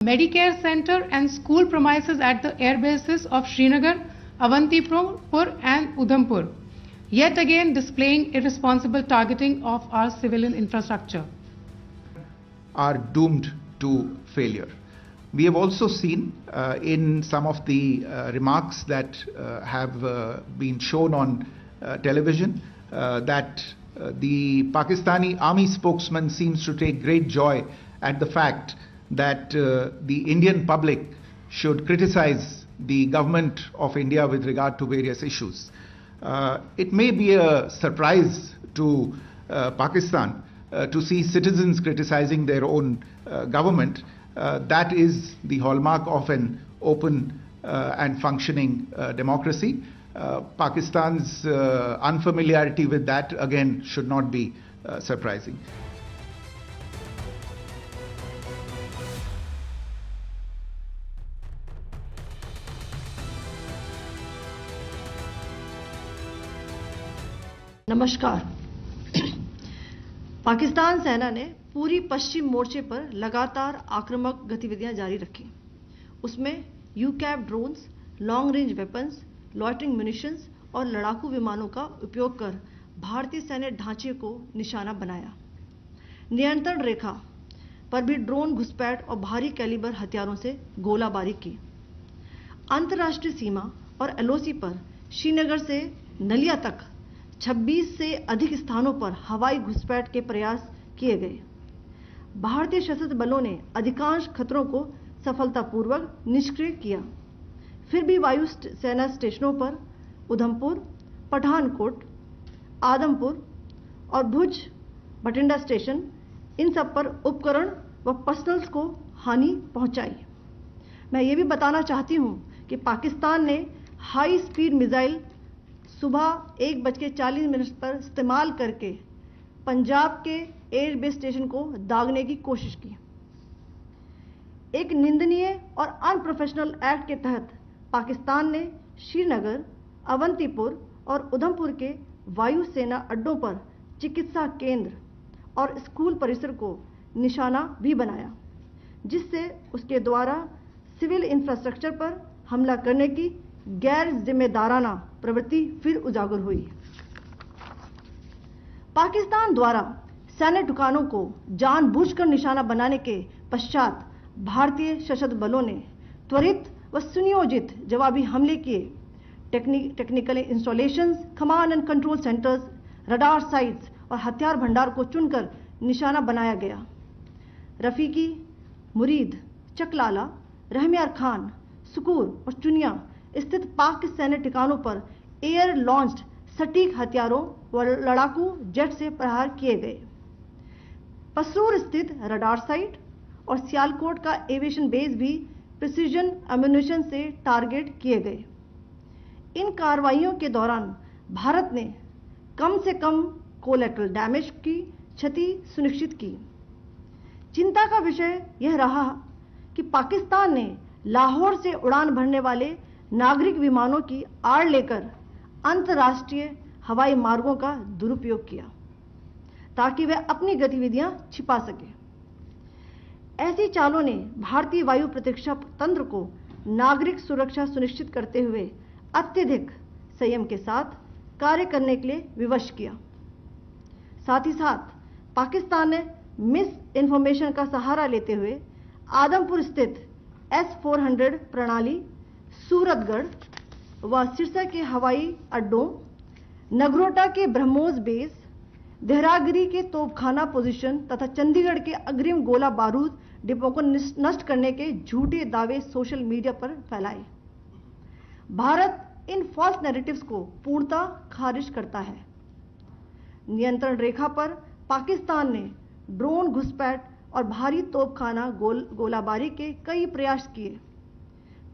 Medicare center and school premises at the air bases of Srinagar, Avantipur and Udhampur, yet again displaying irresponsible targeting of our civilian infrastructure, are doomed to failure. We have also seen in some of the remarks that have been shown on television that the Pakistani army spokesman seems to take great joy at the fact that the Indian public should criticize the government of India with regard to various issues. It may be a surprise to Pakistan to see citizens criticizing their own government. That is the hallmark of an open and functioning democracy. Pakistan's unfamiliarity with that, again, should not be surprising. नमस्कार। पाकिस्तान सेना ने पूरी पश्चिम मोर्चे पर लगातार आक्रामक गतिविधियां जारी रखी। उसमें यूकैप drones, long range weapons, loitering munitions और लड़ाकू विमानों का उपयोग कर भारतीय सैन्य ढांचे को निशाना बनाया। नियंत्रण रेखा पर भी ड्रोन घुसपैठ और भारी कैलिबर हथियारों से गोलाबारी की। अंतर्राष्ट्रीय सीमा और एलओसी पर श्रीनगर से नलिया तक 26 से अधिक स्थानों पर हवाई घुसपैठ के प्रयास किए गए। भारतीय सशस्त्र बलों ने अधिकांश खतरों को सफलतापूर्वक निष्क्रिय किया। फिर भी वायु सेना स्टेशनों पर उधमपुर, पठानकोट, आदमपुर और भुज बठिंडा स्टेशन, इन सब पर उपकरण व पर्सनल्स को हानि पहुंचाई। मैं ये भी बताना चाहती हूं कि पाकिस्तान ने हाई स्पीड मिसाइल सुबह 1:40 पर इस्तेमाल करके पंजाब के एयरबेस स्टेशन को दागने की कोशिश की। एक निंदनीय और अनप्रोफेशनल एक्ट के तहत पाकिस्तान ने श्रीनगर, अवंतीपुर और उधमपुर के वायु सेना अड्डों पर चिकित्सा केंद्र और स्कूल परिसर को निशाना भी बनाया, जिससे उसके द्वारा सिविल इंफ्रास्ट्रक्चर पर हमला करने की गैर जिम्मेदाराना प्रवृत्ति फिर उजागर हुई। पाकिस्तान द्वारा सैन्य ठिकानों को जानबूझकर निशाना बनाने के पश्चात भारतीय सशस्त्र बलों ने त्वरित व सुनियोजित जवाबी हमले किए। Technical installations, command and control centres, radar sites और हथियार भंडार को चुनकर निशाना बनाया गया। रफीकी, मुरीद, चकलाला, रहमियार खान, सुकूर और चुनिया स्थित पाक सैन्य ठिकानों पर एयर लॉन्च्ड सटीक हथियारों व लड़ाकू जेट से प्रहार किए गए। पसरूर स्थित रडार साइट और सियालकोट का एविएशन बेस भी प्रिसीजन एम्यूनिशन से टारगेट किए गए। इन कार्रवाइयों के दौरान भारत ने कम से कम कोलैटरल डैमेज की क्षति सुनिश्चित की। चिंता का विषय यह रहा कि पाकिस्तान ने लाहौर से उड़ान भरने वाले नागरिक विमानों की आड़ लेकर अंतर्राष्ट्रीय हवाई मार्गों का दुरुपयोग किया ताकि वह अपनी गतिविधियां छिपा सके। ऐसी चालों ने भारतीय वायु प्रतिरक्षा तंत्र को नागरिक सुरक्षा सुनिश्चित करते हुए अत्यधिक संयम के साथ कार्य करने के लिए विवश किया। साथ ही साथ पाकिस्तान ने मिस इन्फॉर्मेशन का सहारा लेते हुए आदमपुर स्थित S-400 प्रणाली, सूरतगढ़ व सिरसा के हवाई अड्डों, नगरोटा के ब्रह्मोस बेस, देहरागिरी के तोपखाना पोजीशन तथा चंडीगढ़ के अग्रिम गोला बारूद डिपो को नष्ट करने के झूठे दावे सोशल मीडिया पर फैलाए। भारत इन फॉल्स नैरेटिव्स को पूर्णतः खारिज करता है। नियंत्रण रेखा पर पाकिस्तान ने ड्रोन घुसपैठ और भारी तोपखाना गोलाबारी के कई प्रयास किए।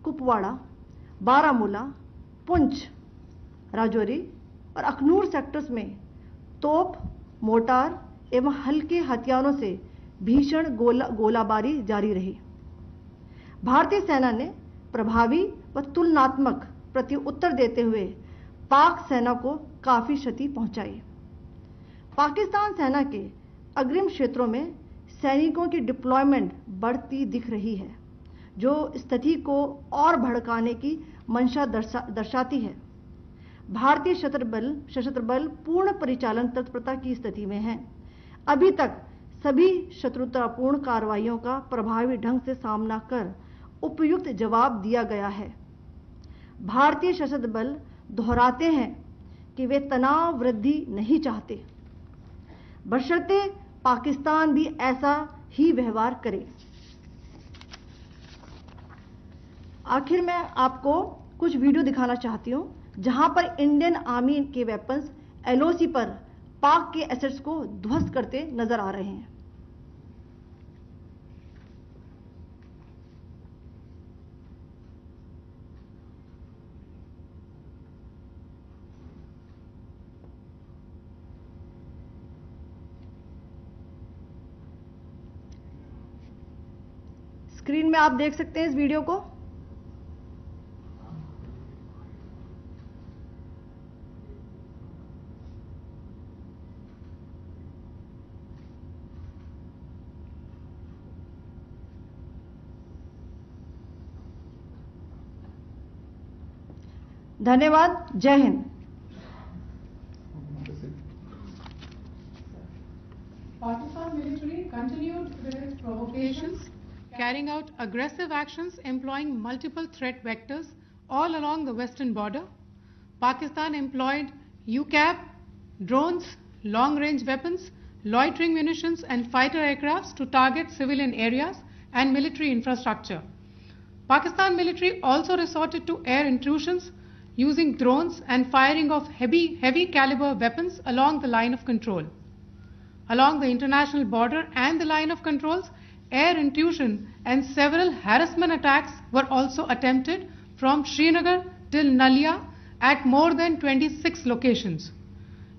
कुपवाड़ा, बारामूला, पुंछ, राजौरी और अखनूर सेक्टर्स में तोप, मोर्टार एवं हल्के हथियारों से भीषण गोलाबारी जारी रही। भारतीय सेना ने प्रभावी व तुलनात्मक प्रत्युत्तर देते हुए पाक सेना को काफी क्षति पहुंचाई। पाकिस्तान सेना के अग्रिम क्षेत्रों में सैनिकों की डिप्लॉयमेंट बढ़ती दिख रही है। जो स्थिति को और भड़काने की मंशा दर्शाती है। भारतीय सशस्त्र बल पूर्ण परिचालन तत्परता की स्थिति में हैं। अभी तक सभी शत्रुतापूर्ण कार्रवाइयों का प्रभावी ढंग से सामना कर उपयुक्त जवाब दिया गया है। भारतीय सशस्त्र बल दोहराते हैं कि वे तनाव वृद्धि नहीं चाहते, बशर्ते पाकिस्तान भी ऐसा ही व्यवहार करे। आखिर में आपको कुछ वीडियो दिखाना चाहती हूं जहां पर इंडियन आर्मी के वेपन्स एलओसी पर पाक के एसेट्स को ध्वस्त करते नजर आ रहे हैं। स्क्रीन में आप देख सकते हैं इस वीडियो को। धन्यवाद। जय Hind. Pakistan military continued with its provocations, carrying out aggressive actions employing multiple threat vectors all along the western border. Pakistan employed UCAV, drones, long-range weapons, loitering munitions and fighter aircrafts to target civilian areas and military infrastructure. Pakistan military also resorted to air intrusions using drones and firing of heavy caliber weapons along the line of control. Along the international border and the line of controls, air intrusion and several harassment attacks were also attempted from Srinagar till Nalia at more than 26 locations.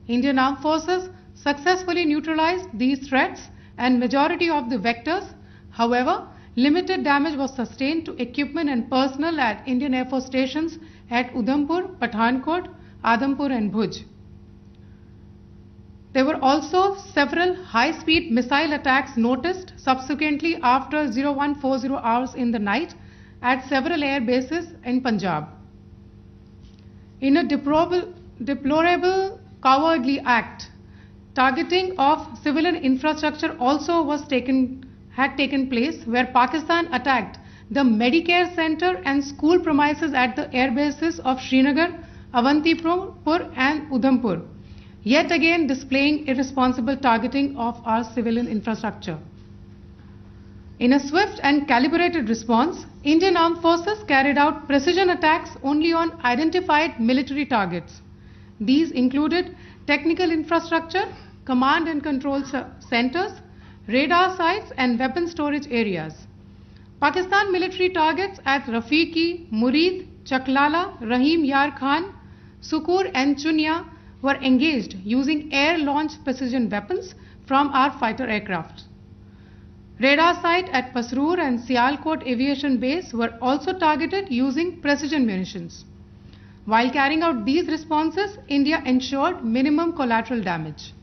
Indian Armed Forces successfully neutralized these threats and majority of the vectors. However, limited damage was sustained to equipment and personnel at Indian Air Force stations at Udhampur, Pathankot, Avantipur and Bhuj. There were also several high-speed missile attacks noticed subsequently after 0140 hours in the night at several air bases in Punjab. In a deplorable cowardly act, targeting of civilian infrastructure also had taken place, where Pakistan attacked the Medicare center and school premises at the air bases of Srinagar, Avantipur and Udhampur, yet again displaying irresponsible targeting of our civilian infrastructure. In a swift and calibrated response, Indian Armed Forces carried out precision attacks only on identified military targets. These included technical infrastructure, command and control centers, radar sites and weapon storage areas. Pakistan military targets at Rafiqi, Murid, Chaklala, Rahim Yar Khan, Sukur and Chunya were engaged using air-launched precision weapons from our fighter aircraft. Radar site at Pasroor and Sialkot Aviation Base were also targeted using precision munitions. While carrying out these responses, India ensured minimum collateral damage.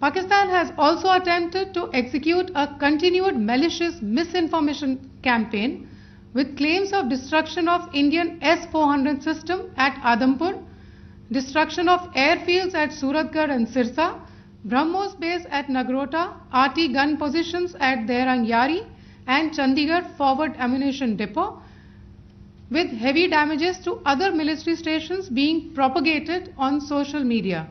Pakistan has also attempted to execute a continued malicious misinformation campaign with claims of destruction of Indian S-400 system at Udhampur, destruction of airfields at Suratgarh and Sirsa, BrahMos base at Nagrota, RT gun positions at Derang Yari and Chandigarh forward ammunition depot, with heavy damages to other military stations being propagated on social media.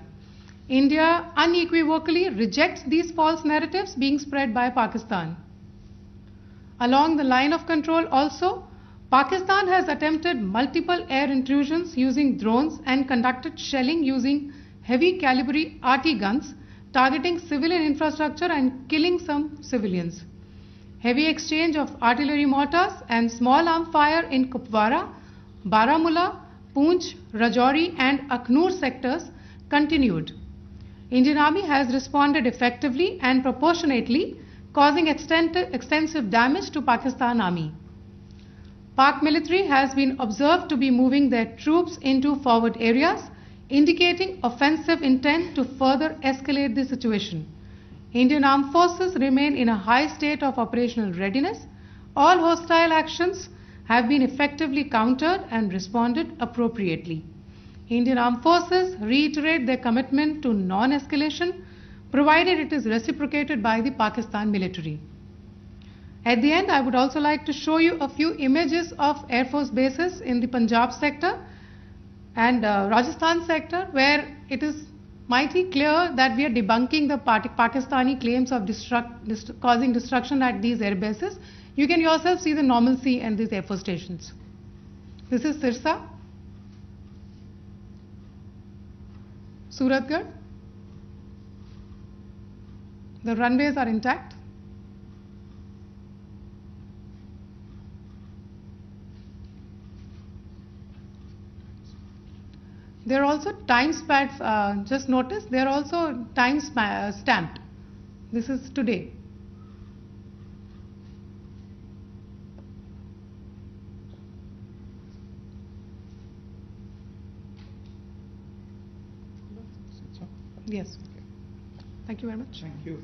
India unequivocally rejects these false narratives being spread by Pakistan. Along the line of control also, Pakistan has attempted multiple air intrusions using drones and conducted shelling using heavy caliber RT guns, targeting civilian infrastructure and killing some civilians. Heavy exchange of artillery mortars and small arm fire in Kupwara, Baramulla, Poonch, Rajouri and Akhnur sectors continued. Indian Army has responded effectively and proportionately, causing extensive damage to Pakistan Army. Pak military has been observed to be moving their troops into forward areas, indicating offensive intent to further escalate the situation. Indian Armed Forces remain in a high state of operational readiness. All hostile actions have been effectively countered and responded appropriately. Indian Armed Forces reiterate their commitment to non-escalation, provided it is reciprocated by the Pakistan military. At the end, I would also like to show you a few images of Air Force bases in the Punjab sector and Rajasthan sector, where it is mighty clear that we are debunking the Pakistani claims of causing destruction at these air bases. You can yourself see the normalcy in these Air Force stations. This is Sirsa, Suratgarh. The runways are intact. There are also time stamps, just notice, they are also time stamped. This is today. Yes. Thank you very much. Thank you.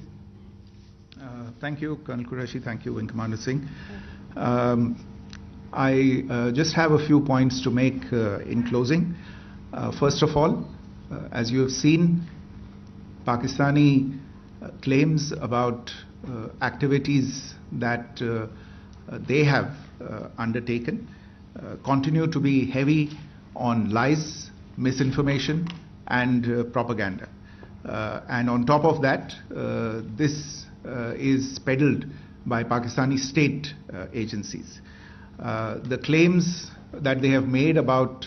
Thank you, Colonel Qureshi. Thank you, Wing Commander Singh. I just have a few points to make in closing. First of all, as you have seen, Pakistani claims about activities that they have undertaken continue to be heavy on lies, misinformation, and propaganda. And on top of that, this is peddled by Pakistani state agencies. The claims that they have made about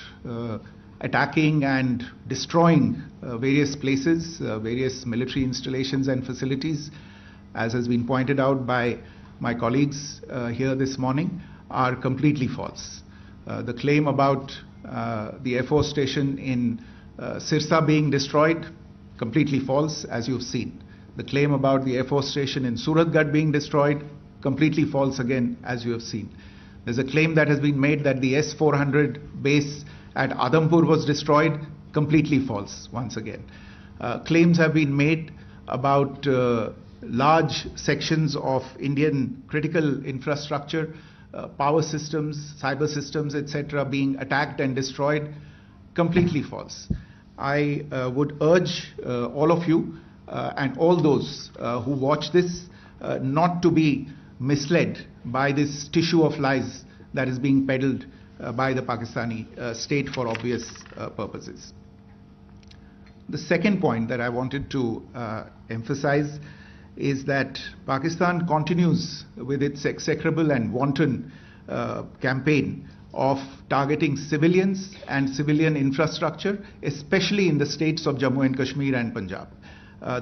attacking and destroying various places, various military installations and facilities, as has been pointed out by my colleagues here this morning, are completely false. The claim about the Air Force station in Sirsa being destroyed, completely false, as you've seen. The claim about the Air Force station in Suratgarh being destroyed, completely false again, as you have seen. There's a claim that has been made that the S-400 base at Udhampur was destroyed, completely false once again. Claims have been made about large sections of Indian critical infrastructure, power systems, cyber systems, etc. being attacked and destroyed, completely false. I would urge all of you and all those who watch this not to be misled by this tissue of lies that is being peddled by the Pakistani state for obvious purposes. The second point that I wanted to emphasize is that Pakistan continues with its execrable and wanton campaign of targeting civilians and civilian infrastructure, especially in the states of Jammu and Kashmir and Punjab.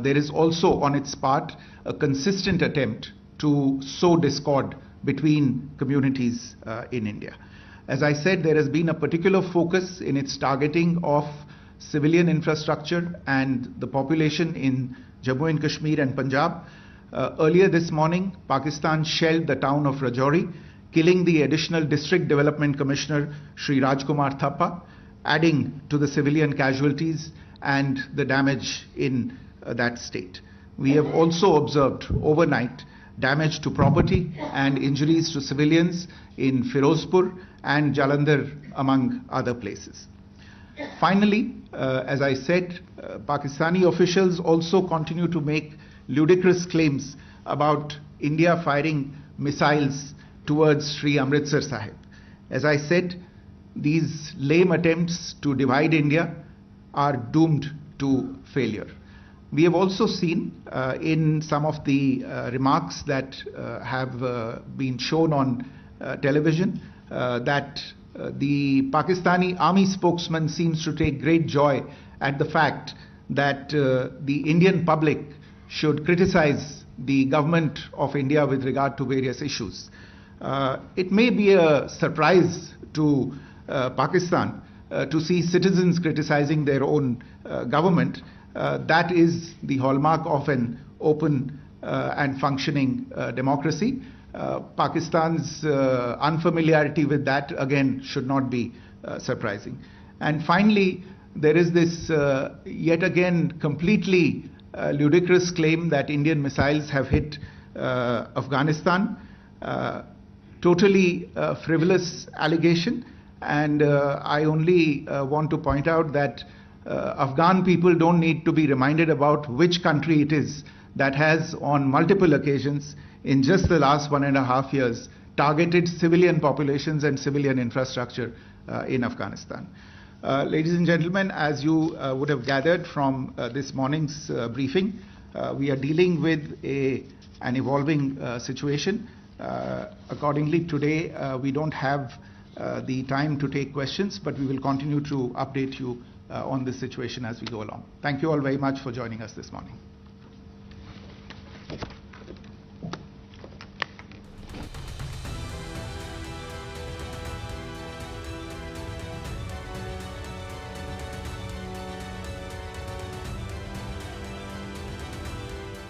There is also on its part a consistent attempt to sow discord between communities in India. As I said, there has been a particular focus in its targeting of civilian infrastructure and the population in Jammu and Kashmir and Punjab. Earlier this morning, Pakistan shelled the town of Rajouri, killing the additional District Development Commissioner, Shri Rajkumar Thappa, adding to the civilian casualties and the damage in that state. We have also observed overnight damage to property and injuries to civilians in Firozpur and Jalandhar, among other places. Finally, as I said, Pakistani officials also continue to make ludicrous claims about India firing missiles towards Sri Amritsar Sahib. As I said, these lame attempts to divide India are doomed to failure. We have also seen in some of the remarks that have been shown on television that the Pakistani army spokesman seems to take great joy at the fact that the Indian public should criticize the government of India with regard to various issues. It may be a surprise to Pakistan to see citizens criticizing their own government. That is the hallmark of an open and functioning democracy. Pakistan's unfamiliarity with that, again, should not be surprising. And finally, there is this yet again completely ludicrous claim that Indian missiles have hit Afghanistan. totally frivolous allegation, and I only want to point out that Afghan people don't need to be reminded about which country it is that has on multiple occasions in just the last 1.5 years targeted civilian populations and civilian infrastructure in Afghanistan. Ladies and gentlemen, as you would have gathered from this morning's briefing, we are dealing with an evolving situation. Accordingly, today we don't have the time to take questions, but we will continue to update you on this situation as we go along. Thank you all very much for joining us this morning.